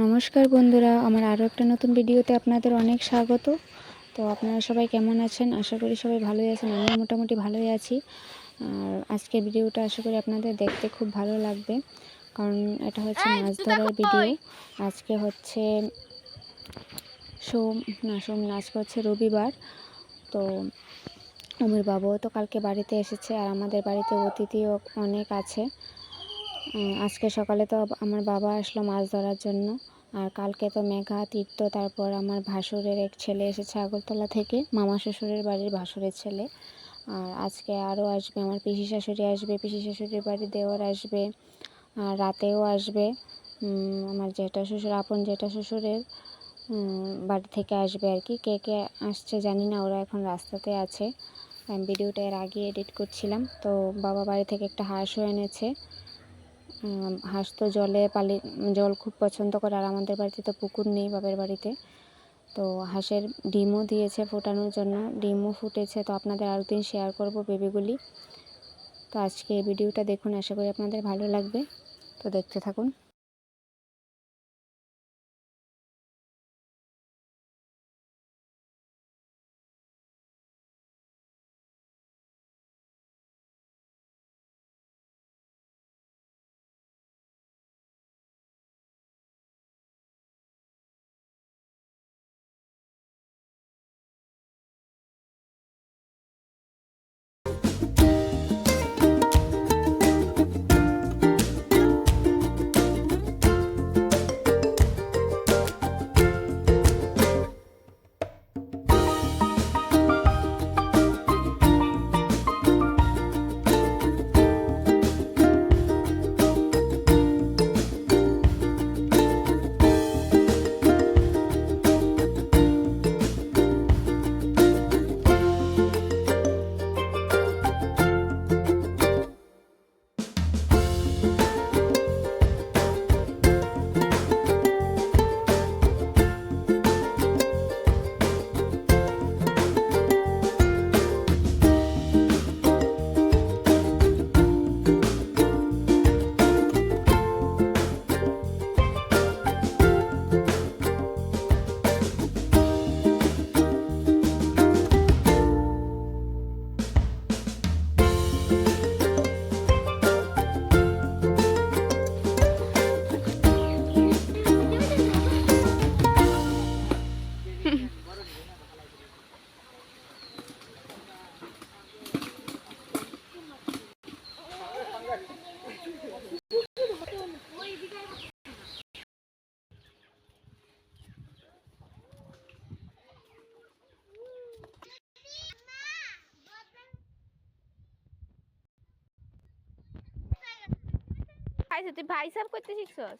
নমস্কার বন্ধুরা, আমার আরও একটা নতুন ভিডিওতে আপনাদের অনেক স্বাগত। তো আপনারা সবাই কেমন আছেন? আশা করি সবাই ভালোই আছেন। আমিও মোটামুটি ভালোই আছি। আর আজকের ভিডিওটা আশা করি আপনাদের দেখতে খুব ভালো লাগবে, কারণ এটা হচ্ছে মাছ ধরার ভিডিও। আজকে হচ্ছে আজকে হচ্ছে রবিবার। তো অমির বাবাও তো কালকে বাড়িতে এসেছে, আর আমাদের বাড়িতে অতিথিও অনেক আছে। আজকে সকালে তো আমার বাবা আসলো মাছ ধরার জন্য, আর কালকে তো মেঘা তীর্থ, তারপর আমার ভাসুরের এক ছেলে এসেছে আগরতলা থেকে, মামা শ্বশুরের বাড়ির ভাসুরের ছেলে। আর আজকে আরও আসবে, আমার পিসি শাশুড়ি আসবে, পিসি শাশুড়ির বাড়ির দেওর আসবে, আর রাতেও আসবে আমার জেঠা শ্বশুর, আপন জেঠা শ্বশুরের বাড়ি থেকে আসবে আর কি। কে কে আসছে জানি না, ওরা এখন রাস্তাতে আছে। আমি ভিডিওটা এর আগে এডিট করছিলাম। তো বাবা বাড়ি থেকে একটা হাঁসও এনেছে। হাঁস তো জল খুব পছন্দ করে, আর আমাদের বাড়িতে তো পুকুর নেই বাপের বাড়িতে। তো হাঁসের ডিমও দিয়েছে ফোটানোর জন্য, ডিমও ফুটেছে। তো আপনাদের আরও দিন শেয়ার করব বেবিগুলি। তো আজকে এই ভিডিওটা দেখুন, আশা করি আপনাদের ভালো লাগবে। তো দেখতে থাকুন। তুই ভাই সাহেব করতে শিখছস?